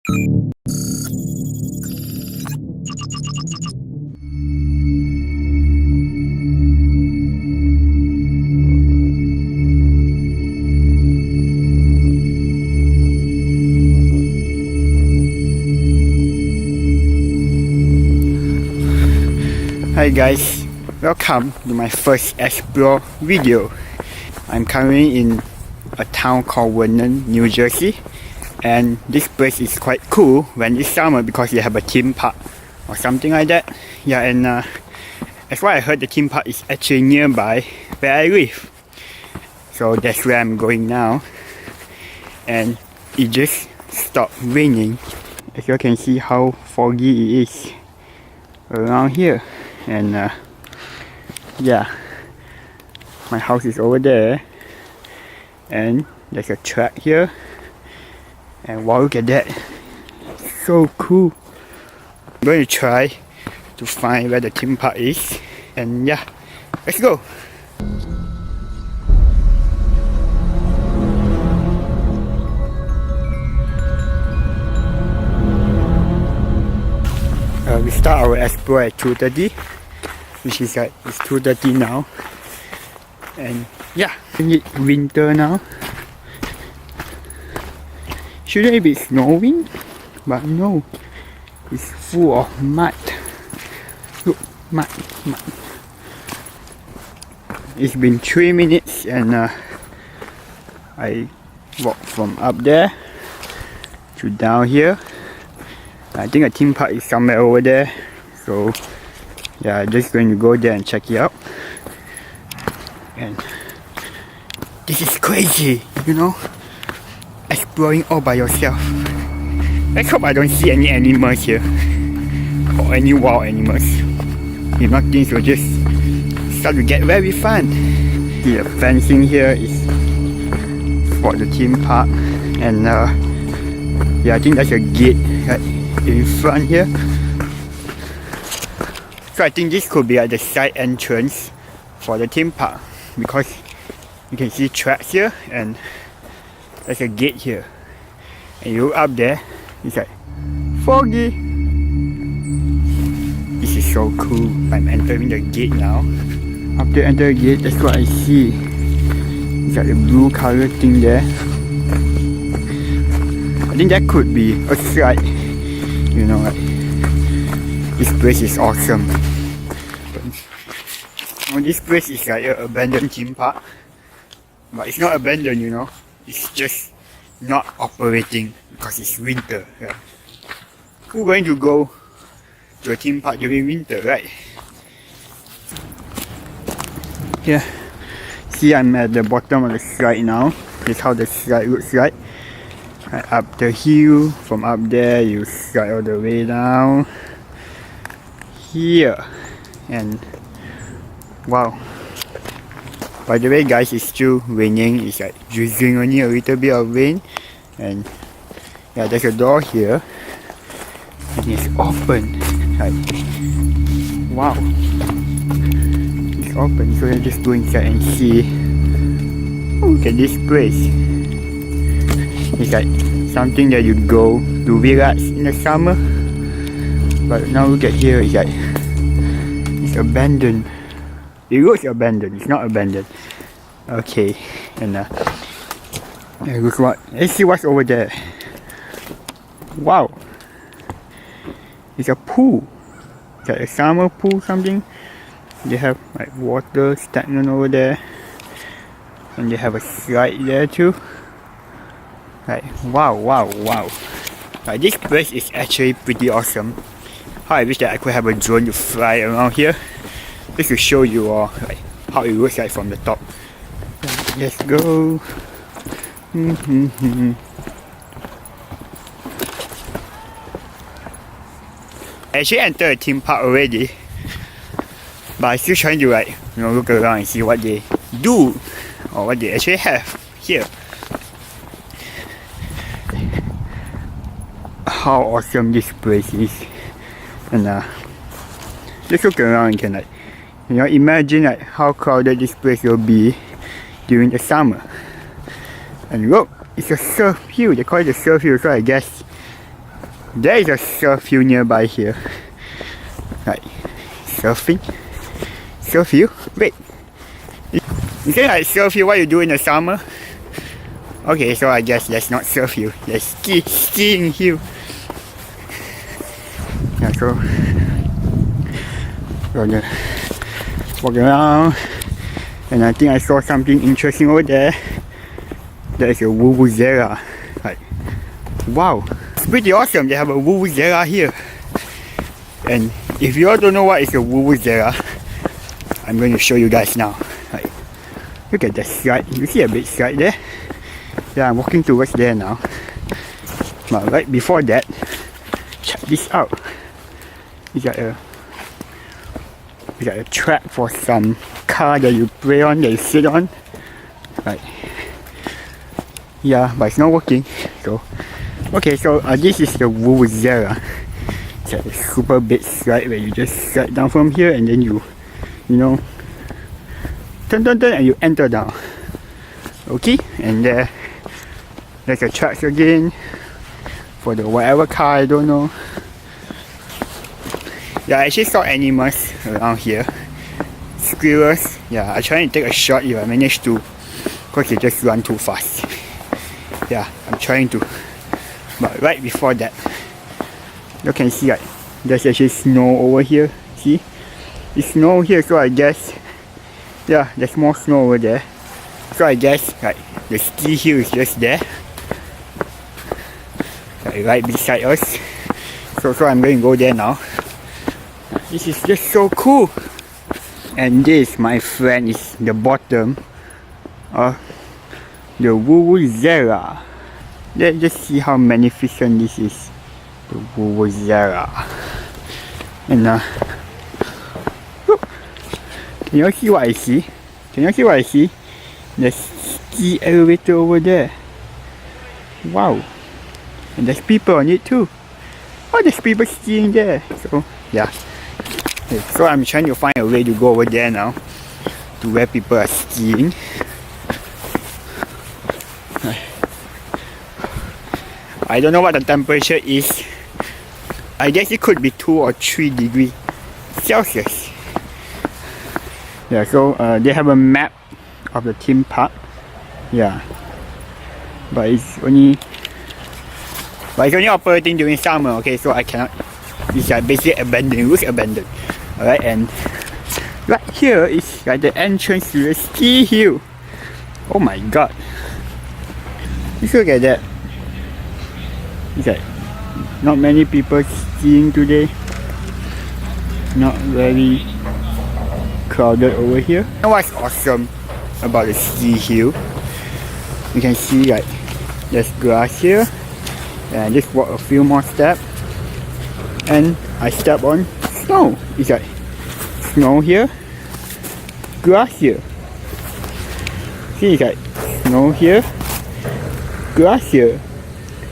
Hi guys, welcome to my first explore video. I'm currently in a town called Vernon, New Jersey, and this place is quite cool when it's summer because they have a theme park or something like that. Yeah, and that's why I heard the theme park is actually nearby where I live. So that's where I'm going now, and it just stopped raining. As you can see how foggy it is around here. And yeah, my house is over there, and there's a track here, and wow, look at that, so cool. I'm going to try to find where the theme park is, and yeah, let's go. We start our explore at 2:30, which is like it's 2:30 now, and yeah, it's winter now. Shouldn't it be snowing? But no, it's full of mud. Look, mud. It's been 3 minutes, and I walked from up there to down here. I think a theme park is somewhere over there, so yeah, I'm just going to go there and check it out. And this is crazy, you know, exploring all by yourself. Let's hope I don't see any animals here, or any wild animals. If not, things will just start to get very fun. The fencing here is for the theme park, and yeah, I think that's a gate right in front here. So I think this could be like the side entrance for the theme park, because you can see tracks here and there's a gate here, and you look up there, it's like foggy. This is so cool. I'm entering the gate now. After entering the gate, that's what I see. It's like a blue color thing there. I think that could be a slide. You know, like, this place is awesome. But this place is like an abandoned theme park, but it's not abandoned, you know. It's just not operating because it's winter. Right? Who's going to go to a theme park during winter, right? Yeah. See, I'm at the bottom of the slide now. This is how the slide looks like. Right up the hill, from up there you slide all the way down here, and wow. By the way guys, it's still raining. It's like drizzling, only a little bit of rain, and yeah, there's a door here and it's open. Like, wow, it's open, so let's just go inside and see. Oh, look at this place. It's like something that you go to relax in the summer, but now look at here, it's like it's abandoned. It looks abandoned, it's not abandoned. Okay, and look what, let's see what's over there. Wow, it's a pool. It's like a summer pool something. They have like water stagnant over there, and they have a slide there too. Like, wow. Like, this place is actually pretty awesome. How I wish that I could have a drone to fly around here, just to show you all like how it looks like from the top. Let's go. I actually entered a theme park already, but I'm still trying to like, you know, look around and see what they do or what they actually have here. How awesome this place is, and just look around and can like, you know, imagine like how crowded this place will be during the summer. And look, it's a surf hill. They call it a surf hill, so I guess There is a surf hill nearby here. Like surfing. Surf hill? Wait. You say like surf hill what you do in the summer? Okay, so I guess that's not surf hill. That's skiing hill. Yeah, so gonna walk around, and I think I saw something interesting over there. There's a vuvuzela. Like, wow, it's pretty awesome. They have a vuvuzela here. And if you all don't know what is a vuvuzela, I'm going to show you guys now. Like, look at that slide. You see a big slide there? Yeah, I'm walking towards there now. But right before that, check this out. It's like a track for some car that you play on, that you sit on. Like, yeah, but it's not working. So, okay, so this is the vuvuzela. It's like a super big slide where you just slide down from here and then you know, turn, and you enter down. Okay, and there's a track again for the whatever car, I don't know. Yeah, I actually saw animals around here. Squirrels. Yeah, I tried to take a shot if I managed to, because they just run too fast. Yeah, I'm trying to. But right before that, you can see like there's actually snow over here. See? It's snow here, so I guess, yeah, there's more snow over there. So I guess like the ski hill is just there. Like right beside us. So I'm going to go there now. This is just so cool. And this, my friend, is the bottom of the vuvuzela. Let's just see how magnificent this is. The vuvuzela. And can you see what I see? Can you see what I see? There's ski elevator over there. Wow. And there's people on it too. Oh, there's people skiing there. So yeah. Okay, so I'm trying to find a way to go over there now, to where people are skiing. I don't know what the temperature is. I guess it could be 2 or 3 degrees Celsius. Yeah, so they have a map of the theme park. Yeah, but it's only operating during summer. Okay, so I cannot. It's like basically abandoned. It looks abandoned. Alright, and right here is like the entrance to the ski hill. Oh my god! Just look at that. It's like not many people skiing today. Not very crowded over here. You know what's awesome about the ski hill? You can see like there's grass here, and I just walk a few more steps, and I step on snow. It's like snow here, grass here. See, it's like snow here, grass here.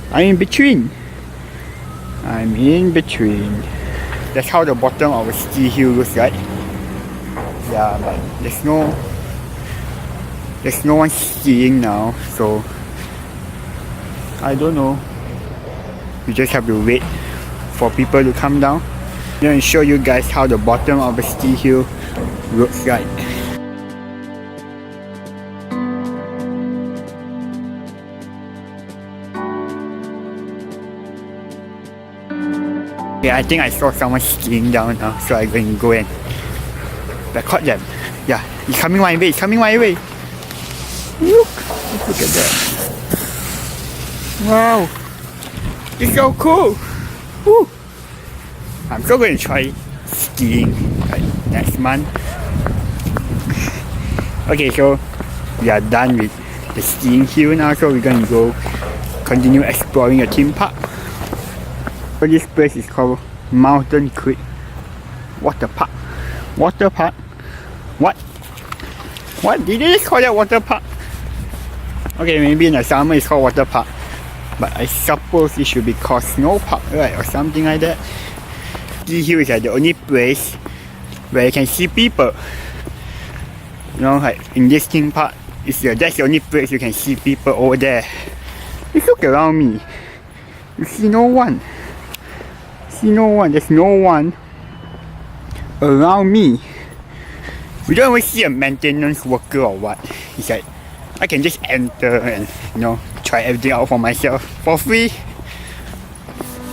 I'm in between. That's how the bottom of a ski hill looks like. Yeah, but there's no one skiing now, so I don't know. You just have to wait for people to come down. I'm going to show you guys how the bottom of a ski hill looks like. Yeah, I think I saw someone skiing down now, so I'm going to go and record them. Yeah, he's coming my way, Look at that. Wow, it's so cool. Woo. I'm still going to try skiing like next month. Okay, so we are done with the skiing hill now, so we're going to go continue exploring a theme park. So this place is called Mountain Creek Water Park. Water Park? What? What? Did they just call that water park? Okay, maybe in the summer it's called water park, but I suppose it should be called snow park, right? Or something like that. Ski hill is like the only place where you can see people. You know, like in this theme park, that's the only place you can see people over there. Just look around me. You see no one. see no one. There's no one around me. We don't even see a maintenance worker or what. It's like I can just enter and try everything out for myself for free.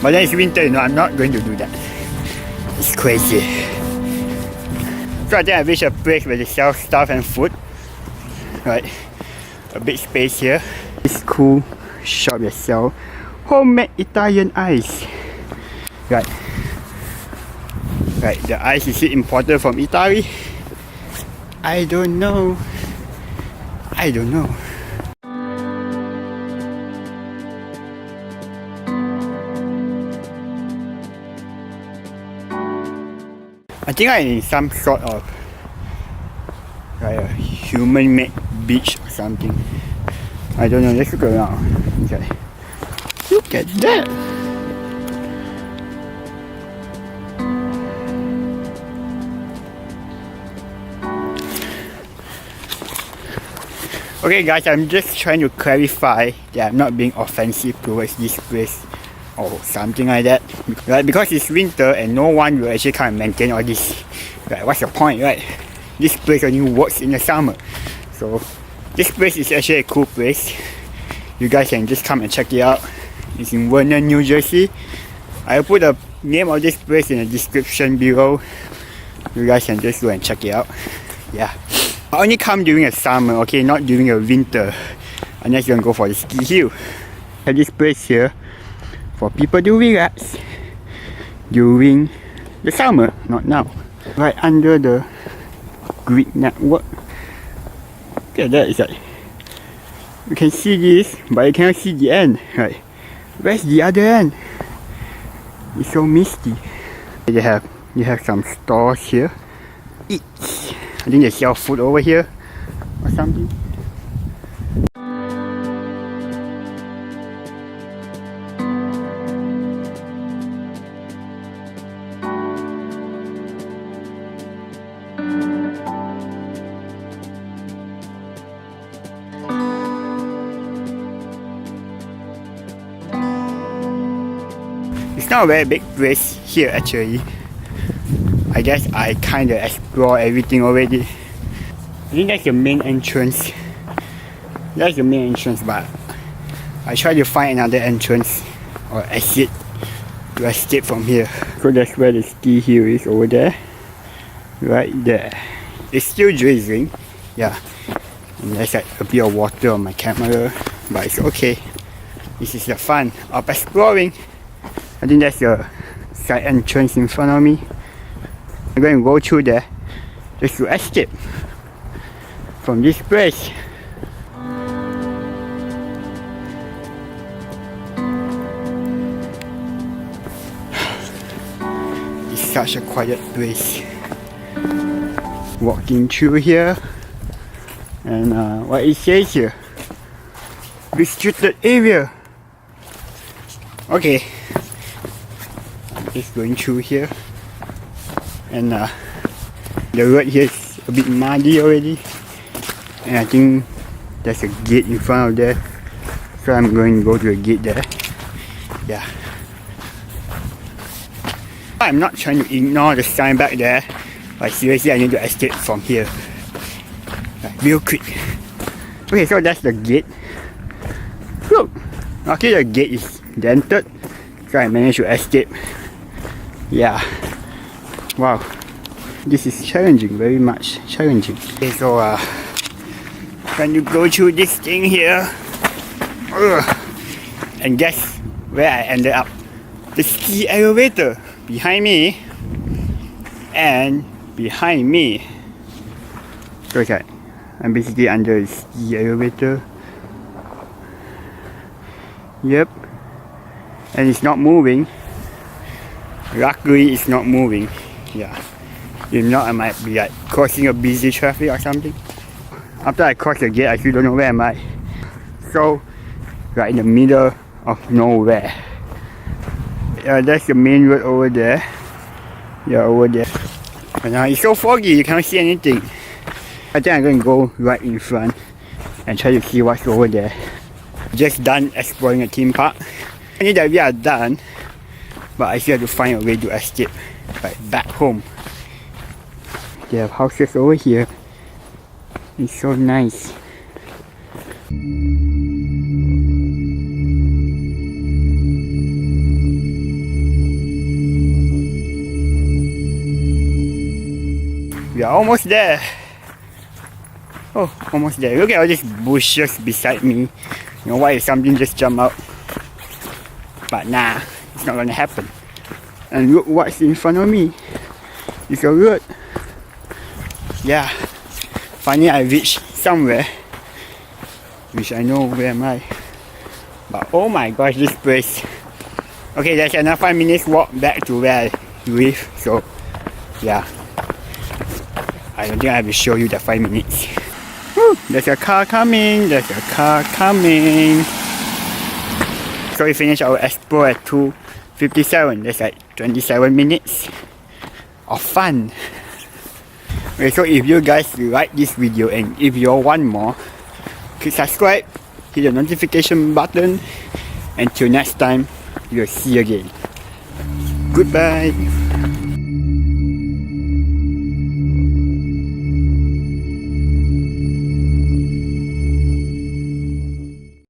But then it's winter, I'm not going to do that. It's crazy. So I think I reached a place where they sell stuff and food. Right, a big space here. This cool shop that sells homemade Italian ice. Right, the ice is imported from Italy. I don't know. I think I'm in some sort of a human-made beach or something. I don't know. Let's look around. Okay. Look at that. Okay guys, I'm just trying to clarify that I'm not being offensive towards this place or something like that. Right, because it's winter and no one will actually come and maintain all this. Right, what's the point, right? This place only works in the summer. So this place is actually a cool place. You guys can just come and check it out. It's in Vernon, New Jersey. I'll put the name of this place in the description below. You guys can just go and check it out. Yeah. I only come during the summer, okay, not during the winter. Unless you want to go for the ski hill. I have this place here for people to relax during the summer, not now. Right under the grid network. Look at that, it's like you can see this, but you cannot see the end. Right, where's the other end? It's so misty. You have some stores here. Eats. I think they sell food over here or something. It's not a very big place here actually. I guess I kinda explore everything already. I think that's the main entrance. That's the main entrance, but I try to find another entrance or exit to escape from here. So that's where the ski hill is over there. Right there. It's still drizzling. Yeah. And there's like a bit of water on my camera. But it's okay. This is the fun of exploring. I think that's the side entrance in front of me. I'm going to go through there just to escape from this place. It's such a quiet place. Walking through here, and what it says here, restricted area. Okay, I'm just going through here. And the road here is a bit muddy already. And I think there's a gate in front of there. So I'm going to go to the gate there. Yeah. I'm not trying to ignore the sign back there. But seriously, I need to escape from here. Real quick. Okay, so that's the gate. Look! Okay, the gate is dented. So I managed to escape. Yeah. Wow, this is challenging, very much challenging. Okay, so when you go through this thing here, and guess where I ended up? The ski elevator behind me, and behind me. So it's like I'm basically under the ski elevator. Yep, and it's not moving. Luckily, it's not moving. Yeah, if not, I might be like crossing a busy traffic or something. After I cross the gate, I still don't know where am I. So, right in the middle of nowhere. That's the main road over there. Yeah, over there. And now it's so foggy, you cannot see anything. I think I'm going to go right in front and try to see what's over there. Just done exploring a theme park. I think that we are done. but I still have to find a way to escape, like back home. They have houses over here. It's so nice. We are almost there. Oh, almost there. Look at all these bushes beside me. You know, what if something just jump out? But nah, it's not gonna happen. And look what's in front of me. It's a road. Yeah. Finally I reached somewhere. Which I know where am I. But oh my gosh, this place. Okay, there's another 5 minutes walk back to where I live. So yeah. I don't think I will show you the 5 minutes. Woo, there's a car coming. There's a car coming. So we finished our expo at 2:57. That's like 27 minutes of fun. Okay, so if you guys like this video and if you want more, click subscribe, hit the notification button. Until next time, we'll see you again. Goodbye.